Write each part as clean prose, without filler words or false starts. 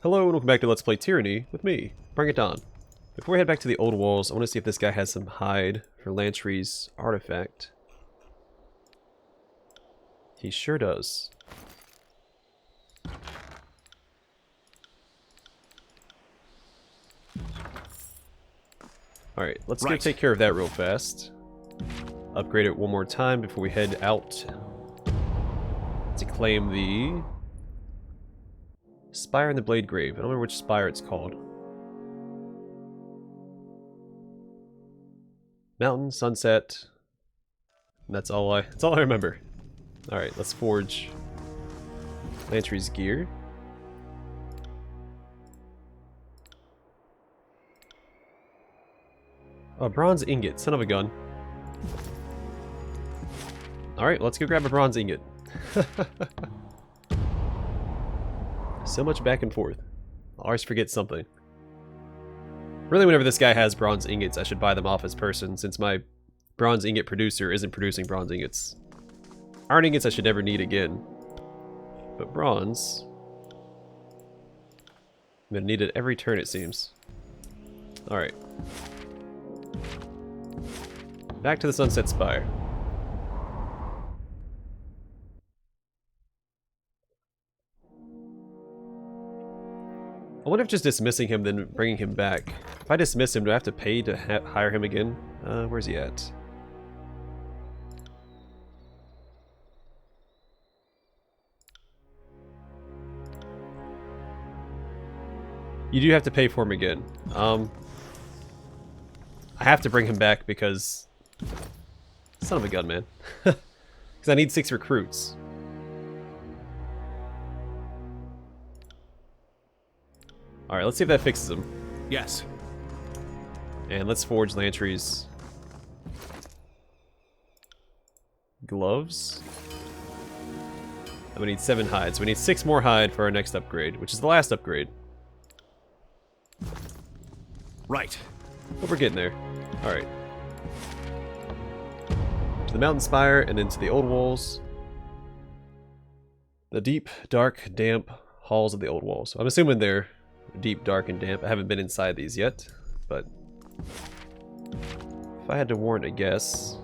Hello and welcome back to Let's Play Tyranny with me, Bring It On. Before we head back to the old walls, I want to see if this guy has some hide for Lantry's artifact. He sure does. Alright, let's go take care of that real fast. Upgrade it one more time before we head out to claim the Spire in the Blade Grave. I don't remember which spire it's called. Mountain, sunset. And that's all I remember. Alright, let's forge Lantry's gear. A bronze ingot, son of a gun. Alright, let's go grab a bronze ingot. So much back and forth. I always forget something. Really, whenever this guy has bronze ingots, I should buy them off his person, since my bronze ingot producer isn't producing bronze ingots. Iron ingots I should never need again. But bronze... I'm gonna need it every turn, it seems. Alright. Back to the Sunset Spire. I wonder if just dismissing him, then bringing him back. If I dismiss him, do I have to pay to hire him again? Where's he at? You do have to pay for him again. I have to bring him back because... Son of a gun, man. Because I need 6 recruits. Alright, let's see if that fixes him. Yes. And let's forge Lantry's gloves. And we need 7 hides. We need 6 more hide for our next upgrade, which is the last upgrade. Right. But we're getting there. Alright. To the mountain spire and into the old walls. The deep, dark, damp halls of the old walls. I'm assuming they're deep, dark, and damp. I haven't been inside these yet, but if I had to warrant a guess,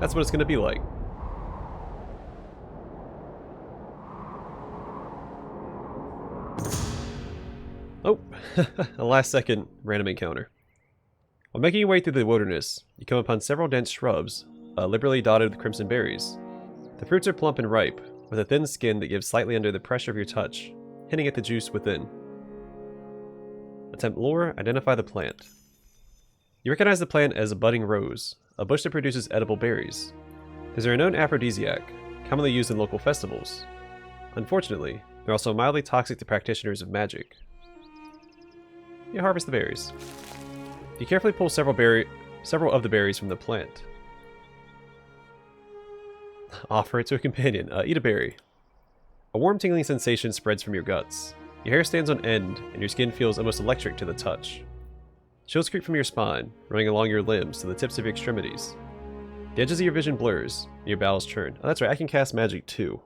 that's what it's going to be like. Oh, a last second random encounter. While making your way through the wilderness, you come upon several dense shrubs, liberally dotted with crimson berries. The fruits are plump and ripe, with a thin skin that gives slightly under the pressure of your touch, hinting at the juice within. Attempt lore, identify the plant. You recognize the plant as a budding rose, a bush that produces edible berries. These are a known aphrodisiac, commonly used in local festivals. Unfortunately, they're also mildly toxic to practitioners of magic. You harvest the berries. You carefully pull several of the berries from the plant. Offer it to a companion. Eat a berry. A warm tingling sensation spreads from your guts. Your hair stands on end, and your skin feels almost electric to the touch. Chills creep from your spine, running along your limbs to the tips of your extremities. The edges of your vision blurs, and your bowels churn. Oh, that's right, I can cast magic too.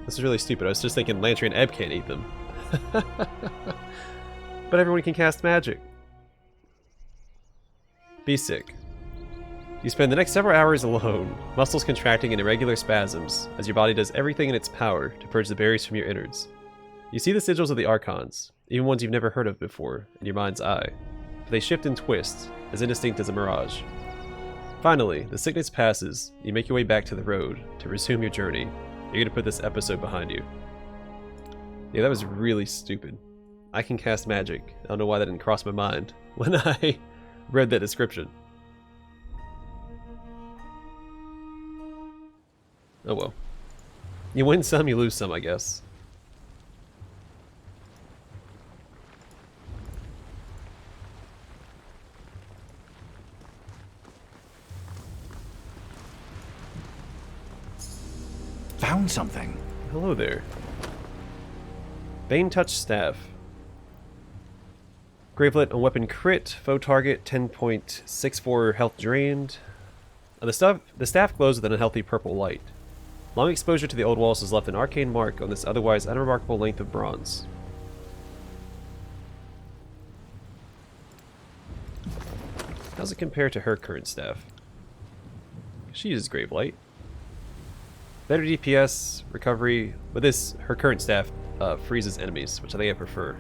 This is really stupid. I was just thinking Lantry and Ebb can't eat them. But everyone can cast magic. Be sick. You spend the next several hours alone, muscles contracting in irregular spasms, as your body does everything in its power to purge the berries from your innards. You see the sigils of the Archons, even ones you've never heard of before, in your mind's eye, but they shift and twist, as indistinct as a mirage. Finally, the sickness passes, you make your way back to the road, to resume your journey. You're gonna put this episode behind you. Yeah, that was really stupid. I can cast magic. I don't know why that didn't cross my mind when I read that description. Oh well. You win some, you lose some, I guess. Found something. Hello there. Bane Touch Staff. Gravelet on weapon crit, foe target 10.64 health drained. The staff glows with an unhealthy purple light. Long exposure to the old walls has left an arcane mark on this otherwise unremarkable length of bronze. How's it compare to her current staff? She uses Grave Light. Better DPS, recovery. But this, her current staff freezes enemies, which I think I prefer.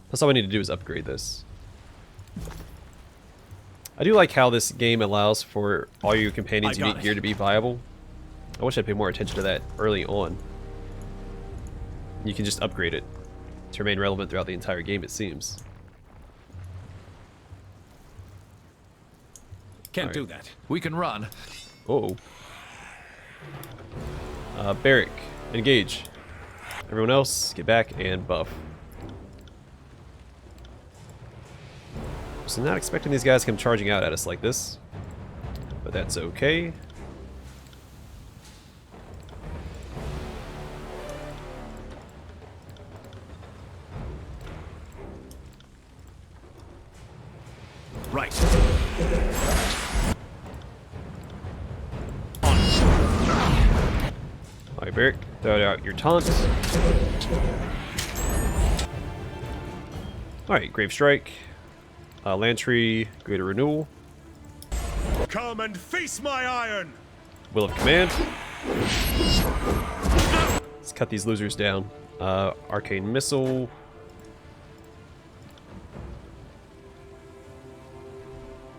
Plus all we need to do is upgrade this. I do like how this game allows for all your companions' unique gear to be viable. I wish I'd pay more attention to that early on. You can just upgrade it to remain relevant throughout the entire game, it seems. Can't do that. We can run. Uh-oh. Barrack, engage. Everyone else, get back and buff. So not expecting these guys to come charging out at us like this, but that's okay. Right. Alright, Barrack, throw out your taunt. Alright, Grave Strike. Lantry, Greater Renewal. Come and face my iron. Will of Command. Let's cut these losers down. Arcane Missile.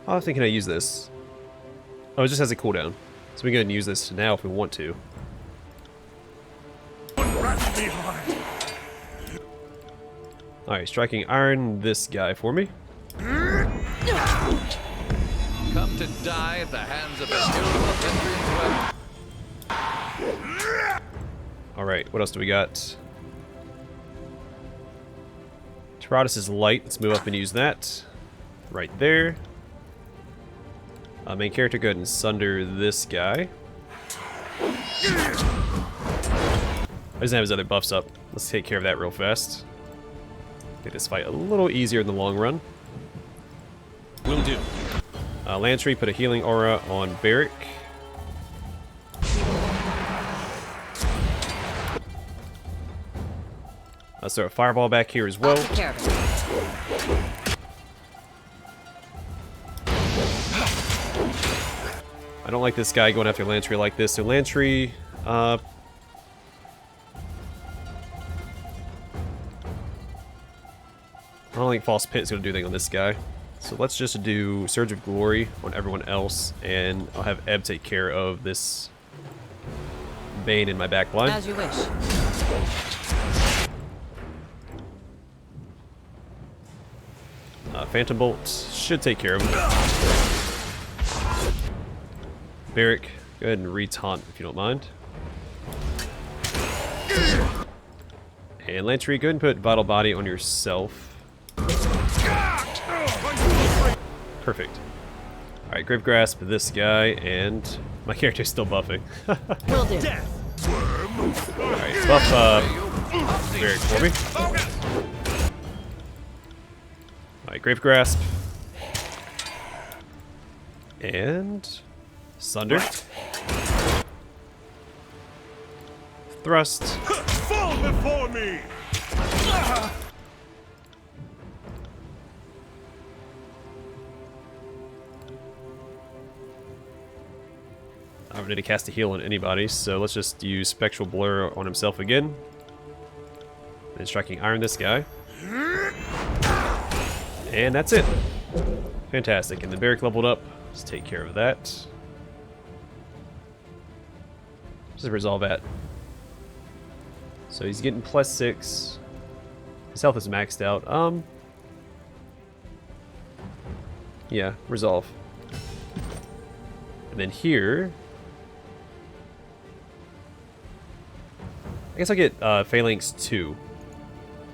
How often can I use this? Oh, it just has a cooldown. So we can go ahead and use this now if we want to. Alright, striking iron this guy for me. Come to die at the hands of a Alright, what else do we got? Tyranny is light. Let's move up and use that. Right there. Main character, go ahead and sunder this guy. He doesn't have his other buffs up. Let's take care of that real fast. Make this fight a little easier in the long run. Will do. Lantry, put a healing aura on Barrack. Let's throw a fireball back here as well. I don't like this guy going after Lantry like this, so Lantry, I don't think False Pit is going to do anything on this guy. So let's just do Surge of Glory on everyone else, and I'll have Ebb take care of this Bane in my back line. As you wish. Phantom Bolt should take care of him. Barrack, go ahead and re-taunt if you don't mind. And Lantry, go ahead and put Vital Body on yourself. Perfect. Alright, Grave Grasp this guy, and my character's still buffing. Will do. Alright, buff Barrack for me. Alright, Grave Grasp. And Sunder. Thrust. Fall before me. I don't need to cast a heal on anybody, so let's just use Spectral Blur on himself again. And striking Iron this guy. And that's it. Fantastic. And the Barrack leveled up. Let's take care of that. Just resolve that. So he's getting +6. His health is maxed out. Yeah, resolve. And then here, I guess I'll get Phalanx 2,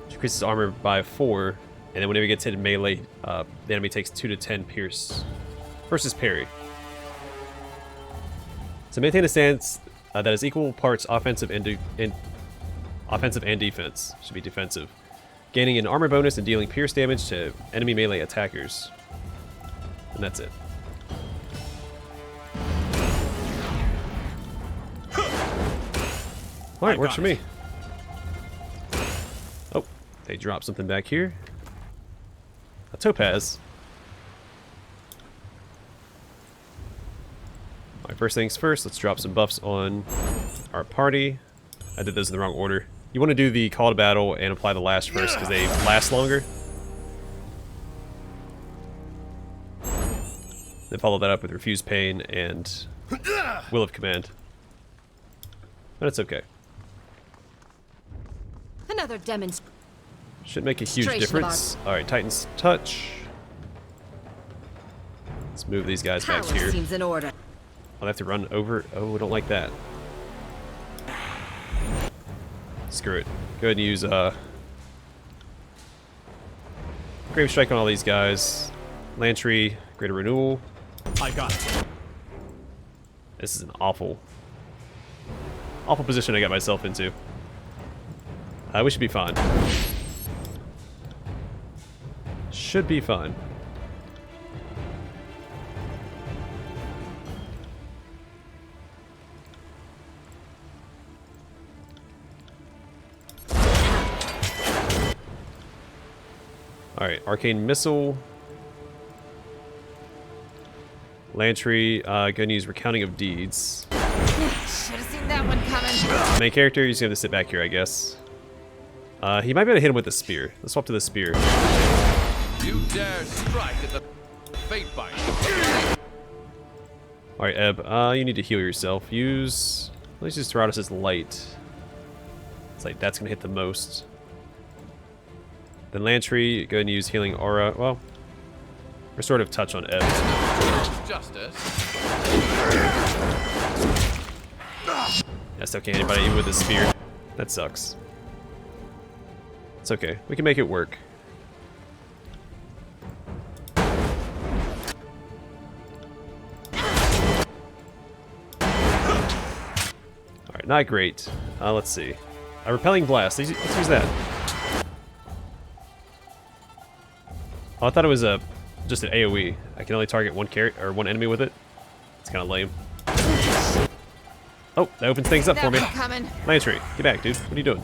which increases armor by 4, and then whenever he gets hit in melee, the enemy takes 2 to 10 pierce versus parry. So maintain a stance that is equal parts offensive and defense. Should be defensive. Gaining an armor bonus and dealing pierce damage to enemy melee attackers. And that's it. Alright, works for me. Oh, they dropped something back here. A topaz. Alright, first things first, let's drop some buffs on our party. I did those in the wrong order. You want to do the call to battle and apply the last first because they last longer. Then follow that up with Refuse Pain and Will of Command. But it's okay. Another demonstration. Should make a huge difference. Alright, Titan's Touch. Let's move these guys back here. Seems in order. I'll have to run over. Oh, I don't like that. Screw it. Go ahead and use Grave Strike on all these guys. Lantry, Greater Renewal. I got it. This is an awful position I got myself into. We should be fine. Should be fine. Alright, Arcane Missile. Lantry, gonna use Recounting of Deeds. Should have seen that one coming. Main character, he's gonna have to sit back here, I guess. He might be able to hit him with the spear. Let's swap to the spear. You dare strike at the fate bite. Alright, Ebb, you need to heal yourself. Use... Let's use Tyrannos' Light. It's like, that's gonna hit the most. Then Lantry, go ahead and use Healing Aura. Well, Restorative Touch on Ebb. Justice. I still can't hit anybody even with a spear. That sucks. It's okay. We can make it work. Alright, not great. Let's see. A Repelling Blast. Let's use that. Oh, I thought it was just an AoE. I can only target one one enemy with it. It's kind of lame. Oh, that opens things up for me. Lantry, get back, dude. What are you doing?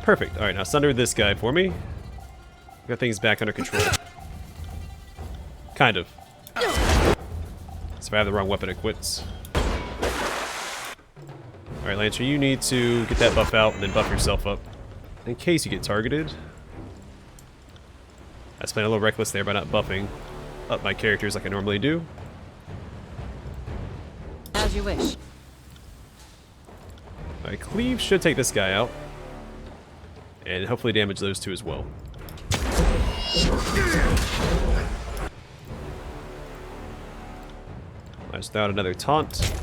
Perfect. Alright, now sunder this guy for me. Got things back under control. Kind of. So if I have the wrong weapon, it quits. Alright, Lantry, you need to get that buff out and then buff yourself up. In case you get targeted. I was playing a little reckless there by not buffing up my characters like I normally do. As you wish. Alright, Cleave should take this guy out. And hopefully damage those two as well. I just threw out another taunt.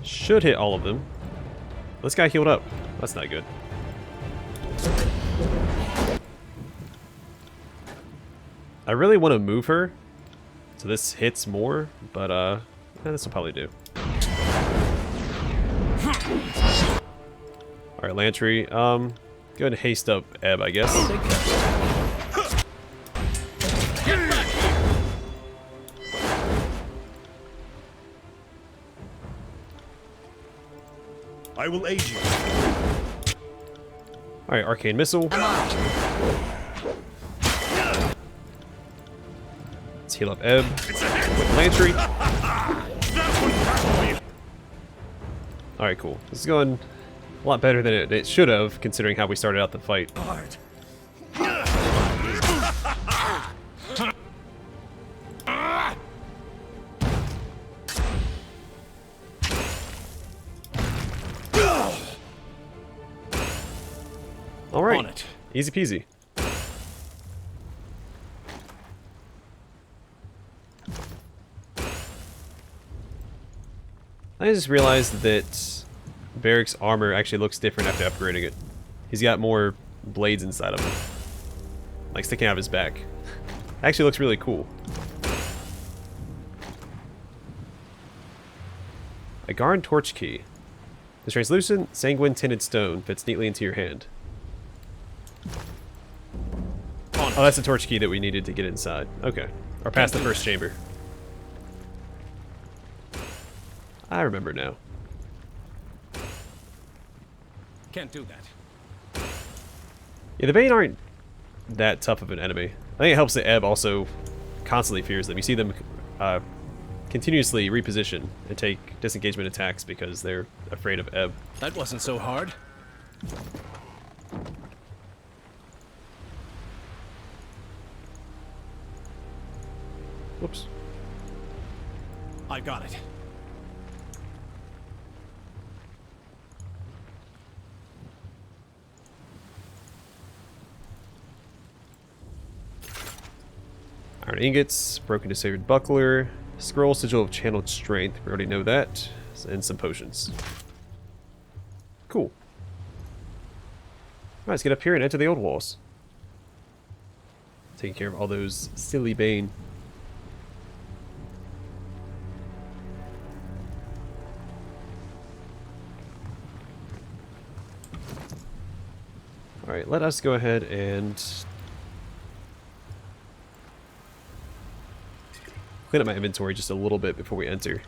Should hit all of them. This guy healed up. That's not good. I really want to move her, so this hits more, but this will probably do. Alright, Lantry, go ahead and haste up Ebb, I guess. I will aid you. Alright, Arcane Missile. Let's heal up Ebb with Lantry. Alright, cool. This is going a lot better than it should have, considering how we started out the fight. Alright, easy peasy. I just realized that Barrick's armor actually looks different after upgrading it. He's got more blades inside of him. Like sticking out of his back. Actually looks really cool. A Garn Torch Key. This translucent, sanguine tinted stone fits neatly into your hand. Oh, that's the torch key that we needed to get inside. Okay. Or past the first chamber. I remember now. Can't do that. Yeah, the Bane aren't that tough of an enemy. I think it helps that Ebb also constantly fears them. You see them continuously reposition and take disengagement attacks because they're afraid of Ebb. That wasn't so hard. Whoops. I got it. Iron ingots, broken disfigured buckler, scroll, sigil of channeled strength. We already know that. And some potions. Cool. Alright, let's get up here and enter the old walls. Taking care of all those silly Bane. Alright, let us go ahead and clean up my inventory just a little bit before we enter.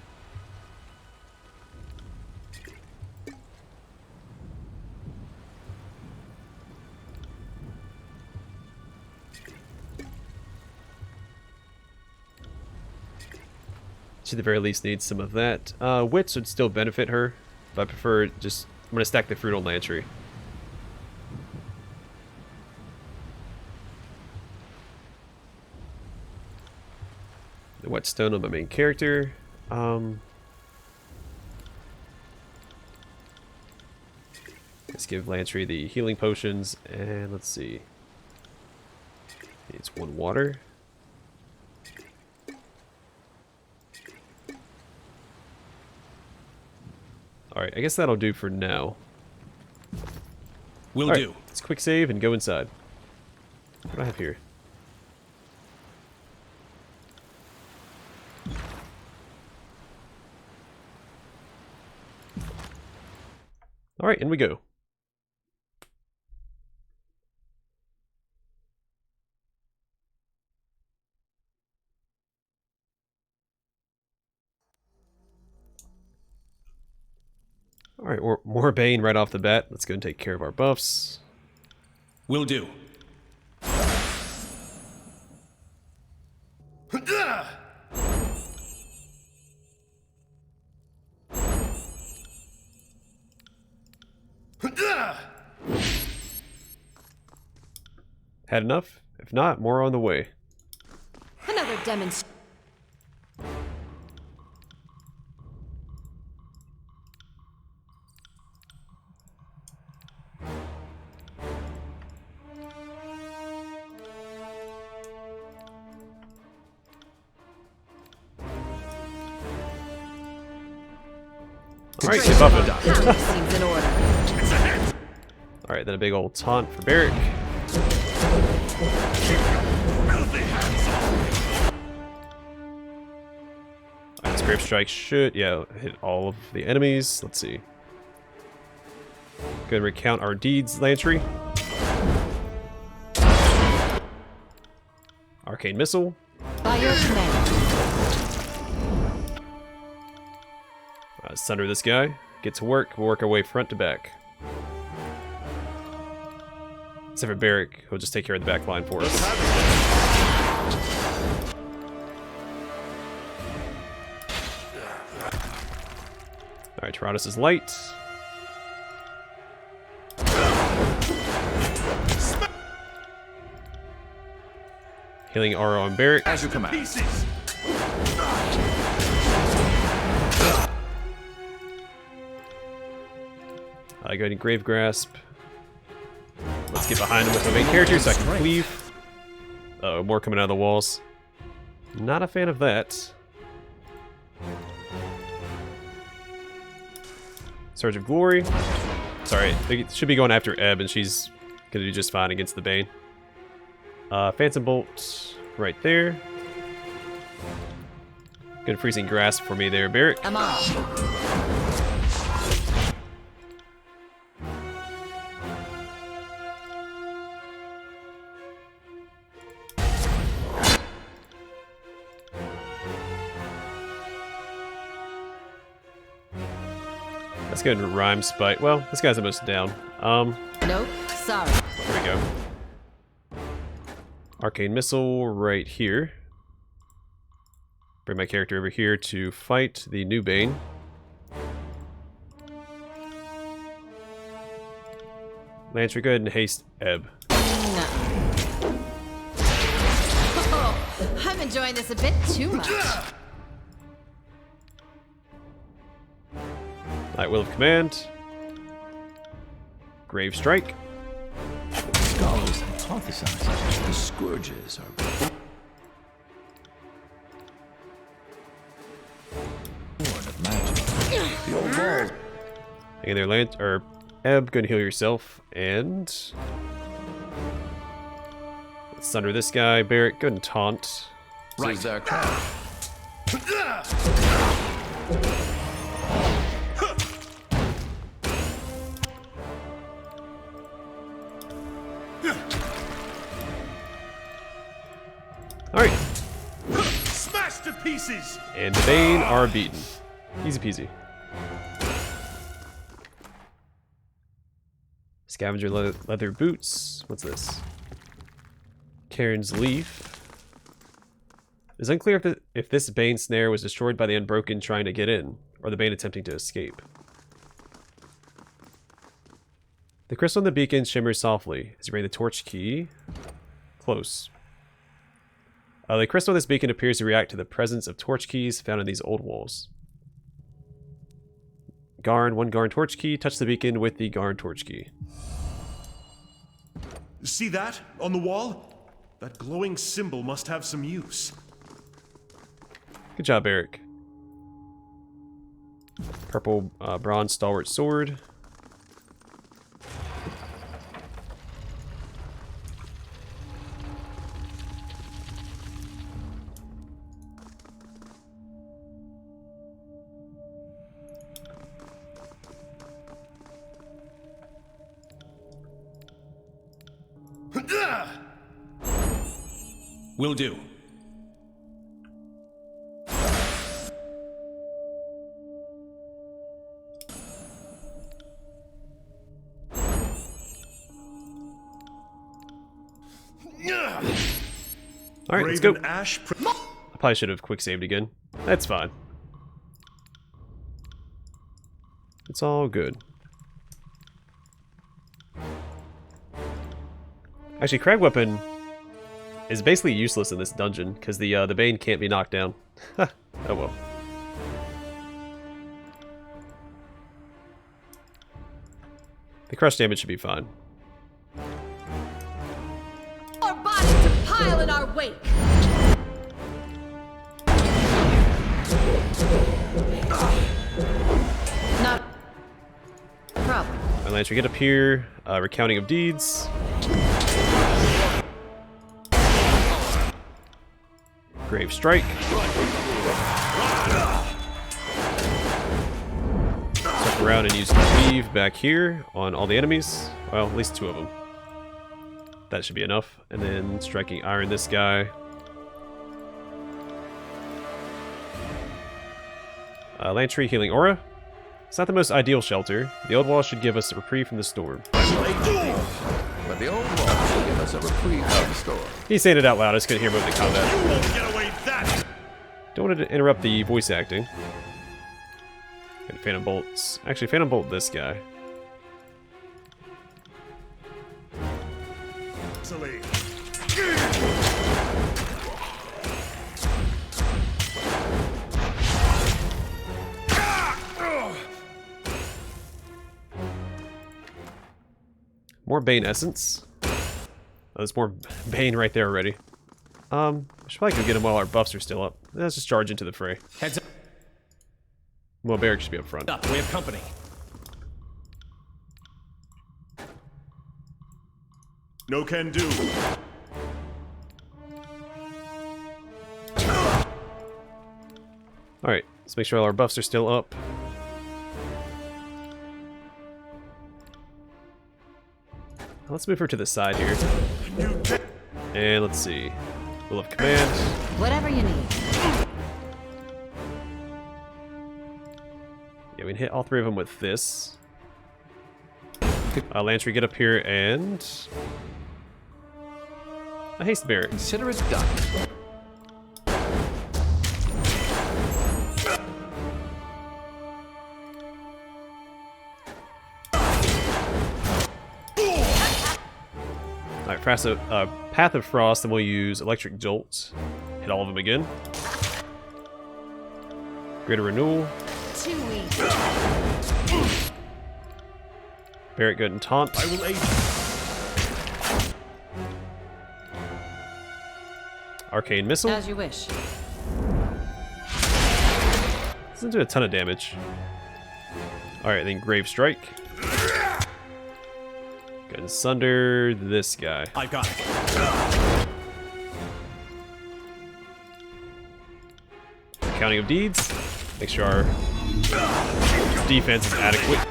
She at the very least needs some of that. Wits would still benefit her, but I prefer just... I'm going to stack the fruit on Lantry. The whetstone on my main character. Let's give Lantry the healing potions, and let's see. It's 1 water. Alright, I guess that'll do for now. Will All right, do. let's quick save and go inside. What do I have here? Alright, in we go. Alright, more Bane right off the bat. Let's go and take care of our buffs. Will do. Had enough? If not, more on the way. Another demonstration. Alright, get buffing. Seems in order. Alright, then a big old taunt for Barrick. Alright, Scrape Strike should, yeah, hit all of the enemies. Let's see. Go ahead and recount our deeds, Lantry. Arcane Missile. By your command. Sunder this guy. Get to work. We'll work our way front to back. Except for Barrick, who'll just take care of the back line for us. Alright, Tyrannos is light. Healing aura on Barrick. As you command. I go ahead and Grave Grasp. Let's get behind him with my main character so I can cleave. Uh-oh, more coming out of the walls. Not a fan of that. Surge of Glory. Sorry, they should be going after Ebb, and she's gonna do just fine against the Bane. Phantom Bolt right there. Good freezing grasp for me there, Barrick. I'm on. Let's go into Rhyme Spite. Well, this guy's almost down. Nope, sorry. There we go. Arcane Missile right here. Bring my character over here to fight the new Bane. Lancer, go ahead and haste Ebb. No. Oh, I'm enjoying this a bit too much. Light Will of Command. Grave Strike. Scholars hypothesize that the scourges are born of magic. The old walls. Hang in there, or Ebb, go and heal yourself. And let's sunder this guy. Barrett, go ahead and taunt. Right. Is their craft. Alright. Smashed to pieces! And the Bane are beaten. Easy peasy. Scavenger leather boots. What's this? Karen's Leaf. It's unclear if this Bane snare was destroyed by the Unbroken trying to get in, or the Bane attempting to escape. The crystal in the beacon shimmers softly as you bring the torch key close. The crystal in this beacon appears to react to the presence of torch keys found in these old walls. Garn, one Garn torch key. Touch the beacon with the Garn torch key. See that on the wall? That glowing symbol must have some use. Good job, Eric. Purple bronze stalwart sword. Will do. Alright, let's go. Raven Ash. I probably should have quick saved again. That's fine. It's all good. Actually, Crag Weapon is basically useless in this dungeon because the Bane can't be knocked down. Oh well. The crush damage should be fine. Our bodies to pile in our wake. Not a problem. Alright, Lancer, get up here. Recounting of deeds. Grave Strike. Circle around and use Cleave back here on all the enemies. Well, at least two of them. That should be enough. And then striking Iron this guy. Lantry Healing Aura. It's not the most ideal shelter. The old wall should give us a reprieve from the storm. But the old walls will give us a reprieve from the storm. He's saying it out loud, I just couldn't hear him over the combat. You won't get away with that! Don't want to interrupt the voice acting. And Phantom Bolts. Actually, Phantom Bolt this guy. Silly. More Bane Essence. Oh, there's more Bane right there already. I should probably go get him while our buffs are still up. Let's just charge into the fray. Heads up. Well, Barrick should be up front. We have company. No can do. Alright, let's make sure all our buffs are still up. Let's move her to the side here. And let's see. Will of Command. Whatever you need. Yeah, we can hit all three of them with this. Lantry, get up here and... a haste barrier. Consider it done. Alright, Path of Frost, then we'll use Electric Jolt. Hit all of them again. Greater Renewal. Too weak. Barret Good and Taunt. I will aid you. Arcane Missile. As you wish. Doesn't do a ton of damage. Alright, then Grave Strike. Go and sunder this guy. I got it. Counting of Deeds. Make sure our defense is adequate.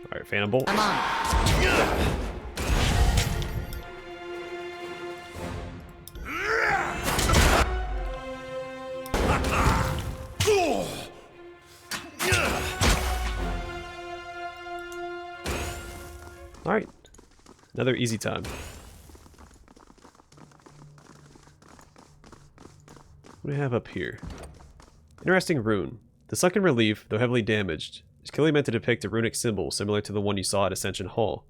Alright, Phantom Bolt. I'm on. Alright. Another easy time. What do we have up here? Interesting rune. The sunken relief, though heavily damaged, is clearly meant to depict a runic symbol similar to the one you saw at Ascension Hall.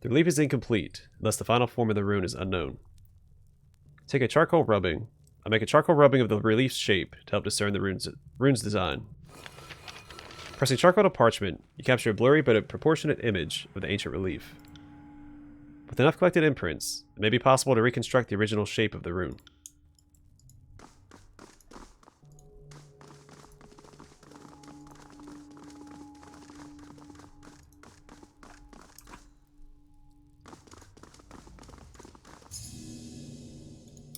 The relief is incomplete, unless the final form of the rune is unknown. Take a charcoal rubbing. I make a charcoal rubbing of the relief's shape to help discern the rune's design. Pressing charcoal to parchment, you capture a blurry but a proportionate image of the ancient relief. With enough collected imprints, it may be possible to reconstruct the original shape of the rune.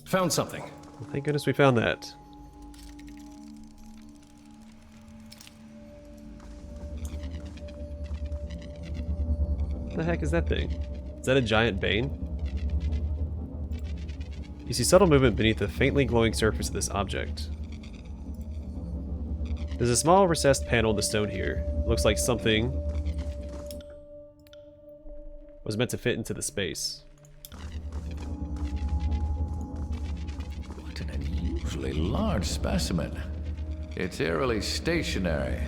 Found something. Well, thank goodness we found that. What the heck is that thing? Is that a giant Bane? You see subtle movement beneath the faintly glowing surface of this object. There's a small recessed panel in the stone here. It looks like something was meant to fit into the space. What an unusually large specimen. It's eerily stationary.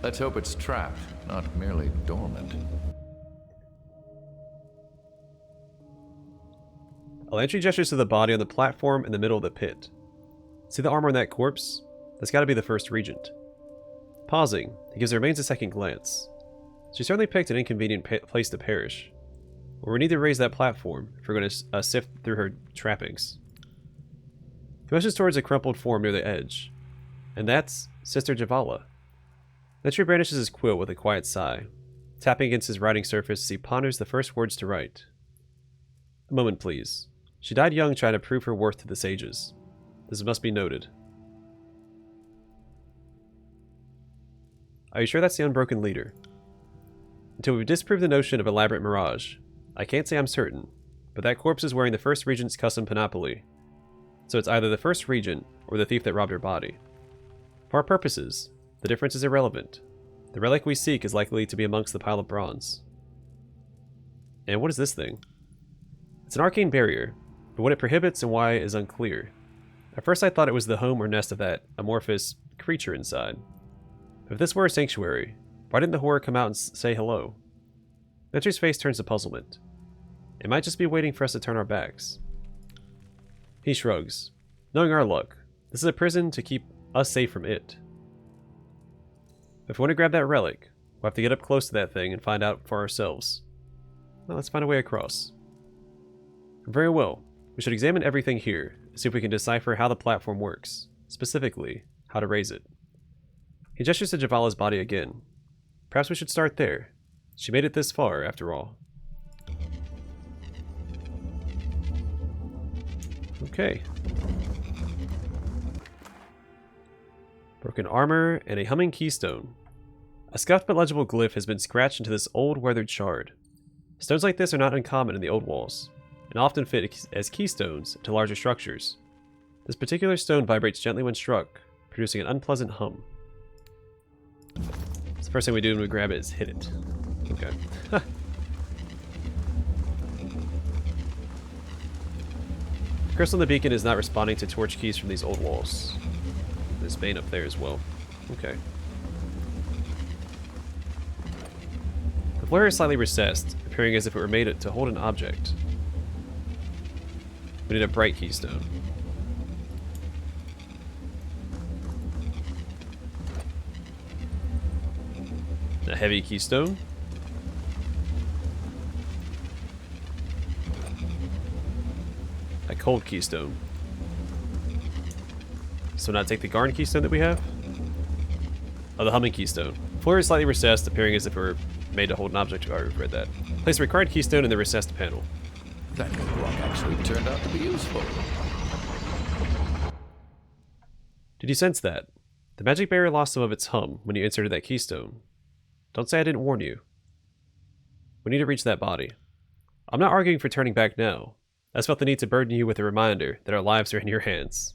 Let's hope it's trapped, not merely dormant. Elantry gestures to the body on the platform in the middle of the pit. See the armor on that corpse? That's got to be the first regent. Pausing, he gives the remains a second glance. She certainly picked an inconvenient place to perish. But we need to raise that platform if we're going to sift through her trappings. He motions towards a crumpled form near the edge. And that's Sister Javala. Elantry brandishes his quill with a quiet sigh, tapping against his writing surface as he ponders the first words to write. A moment, please. She died young trying to prove her worth to the sages. This must be noted. Are you sure that's the unbroken leader? Until we've disproved the notion of elaborate mirage, I can't say I'm certain, but that corpse is wearing the first regent's custom panoply. So it's either the first regent or the thief that robbed her body. For our purposes, the difference is irrelevant. The relic we seek is likely to be amongst the pile of bronze. And what is this thing? It's an arcane barrier, but what it prohibits and why is unclear. At first I thought it was the home or nest of that amorphous creature inside. If this were a sanctuary, why didn't the horror come out and say hello? Mentor's face turns to puzzlement. It might just be waiting for us to turn our backs. He shrugs. Knowing our luck, this is a prison to keep us safe from it. If we want to grab that relic, we'll have to get up close to that thing and find out for ourselves. Well, let's find a way across. Very well. We should examine everything here, see if we can decipher how the platform works, specifically, how to raise it. He gestures to Javala's body again. Perhaps we should start there. She made it this far, after all. Okay. Broken armor and a humming keystone. A scuffed but legible glyph has been scratched into this old weathered shard. Stones like this are not uncommon in the Oldwalls, and often fit as keystones to larger structures. This particular stone vibrates gently when struck, producing an unpleasant hum. So the first thing we do when we grab it is hit it. Okay. The crystal in the beacon is not responding to torch keys from these old walls. There's Bane up there as well. Okay. The flare is slightly recessed, appearing as if it were made to hold an object. We need a bright keystone. A heavy keystone. A cold keystone. So not take the Garn keystone that we have? Oh, the humming keystone. Floor is slightly recessed, appearing as if it were made to hold an object. I already read that. Place the required keystone in the recessed panel. That rock actually turned out to be useful. Did you sense that? The magic barrier lost some of its hum when you inserted that keystone. Don't say I didn't warn you. We need to reach that body. I'm not arguing for turning back now. I just felt the need to burden you with a reminder that our lives are in your hands.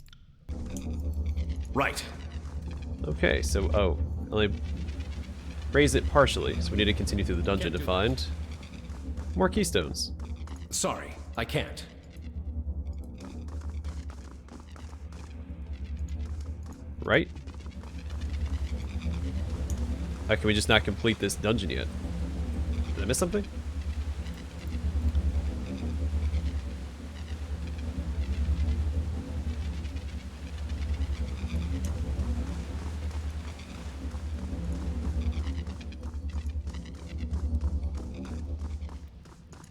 Right. Okay, so, oh, only raise it partially, so we need to continue through the dungeon to find more keystones. Sorry, I can't. Right? How can we just not complete this dungeon yet? Did I miss something?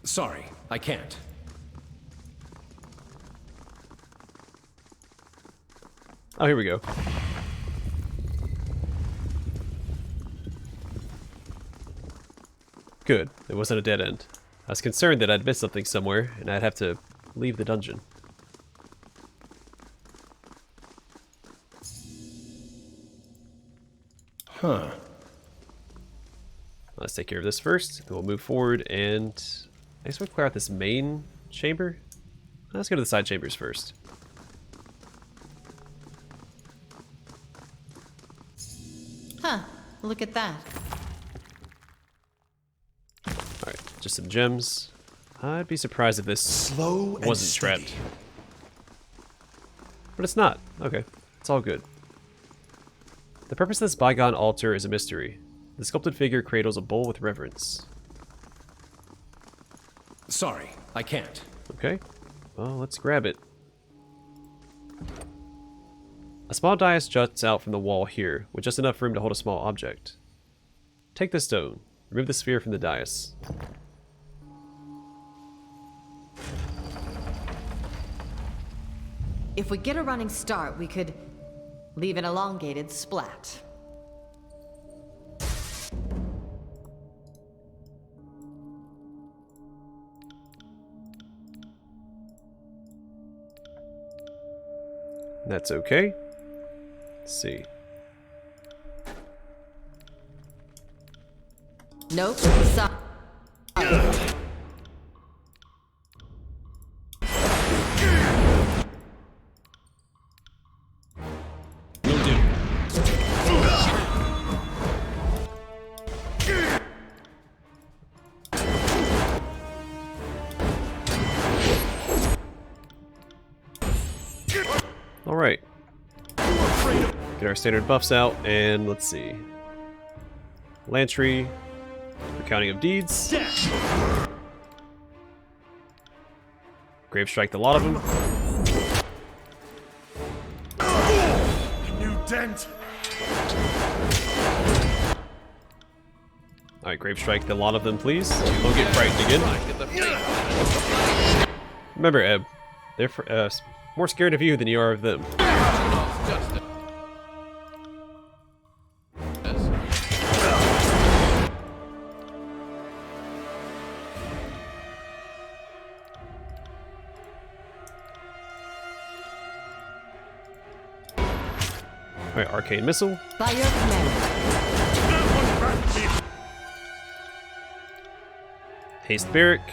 Sorry, I can't. Oh, here we go. Good. It wasn't a dead end. I was concerned that I'd missed something somewhere, and I'd have to leave the dungeon. Huh. Let's take care of this first, then we'll move forward, and I guess we'll clear out this main chamber. Let's go to the side chambers first. Huh, look at that. Alright, just some gems. I'd be surprised if this Slow and wasn't steady. trapped. But it's not. Okay, it's all good. The purpose of this bygone altar is a mystery. The sculpted figure cradles a bowl with reverence. Sorry, I can't. Okay, well, let's grab it. A small dais juts out from the wall here, with just enough room to hold a small object. Take the stone. Remove the sphere from the dais. If we get a running start, we could leave an elongated splat. That's okay. Let's see. Nope. So Will do. Alright. Get our standard buffs out, and let's see. Lantry, recounting of deeds. Grave strike the lot of them. A new dent. Alright, grave strike the lot of them, please. Don't get frightened again. Remember, Eb, they're more scared of you than you are of them. Alright, arcane missile. by your command. Haste barrack.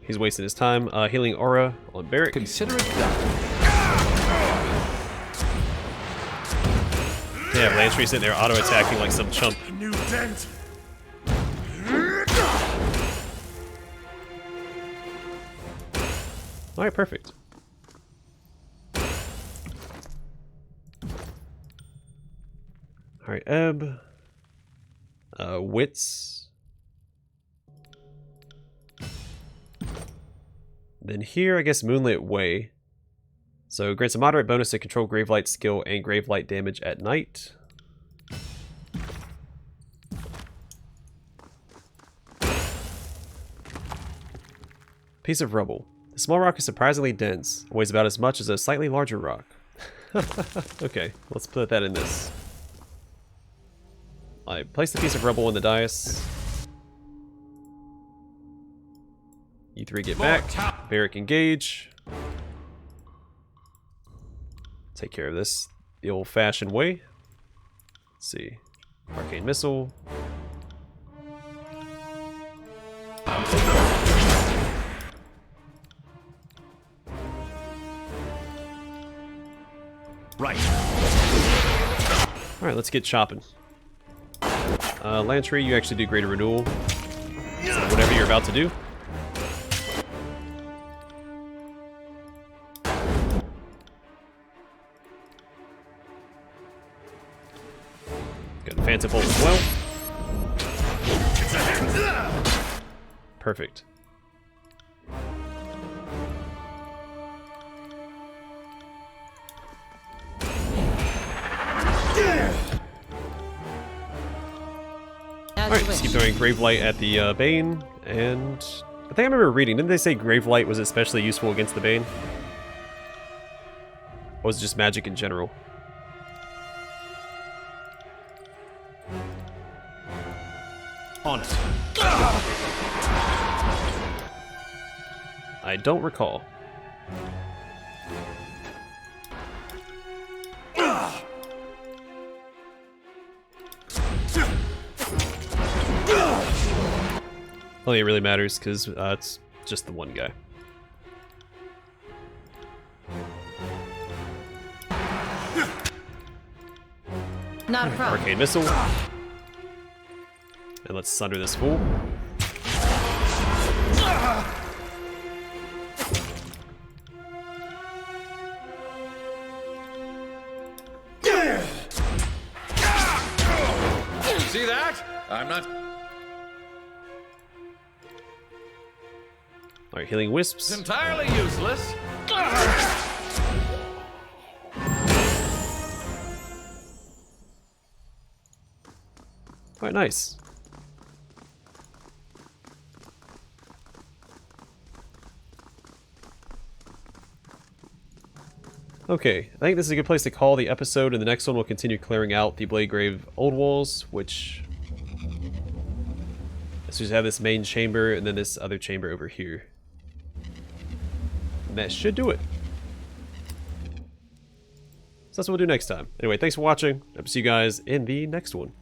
He's wasting his time. Healing aura on Barrick. Consider it done. Yeah, Lantry sitting there auto-attacking like some chump. A new dent. Alright, perfect. Alright, Ebb. Wits. Then here, I guess Moonlit Way. So grants a moderate bonus to control Gravelight skill and Gravelight damage at night. Piece of rubble. The small rock is surprisingly dense, weighs about as much as a slightly larger rock. Okay, let's put that in this. I place the piece of rubble in the dais. You three get back. Barrick engage. Take care of this the old-fashioned way. Let's see. Arcane Missile. Right. Alright, let's get chopping. Lantry, you actually do Greater Renewal. So whatever you're about to do. Got Phantom Bolt as well. Perfect. Alright, just keep throwing Gravelight at the Bane, and I think I remember reading, didn't they say Gravelight was especially useful against the Bane? Or was it just magic in general? On it. I don't recall. I don't think it really matters because it's just the one guy. Not a problem. Arcane Missile. And let's sunder this fool. See that? I'm not... Alright, healing wisps. It's entirely useless. Quite nice. Okay, I think this is a good place to call the episode, and the next one we'll continue clearing out the Blade Grave Oldwalls, which... Let's just have this main chamber, and then this other chamber over here. And that should do it. So that's what we'll do next time. Anyway, thanks for watching. I'll see you guys in the next one.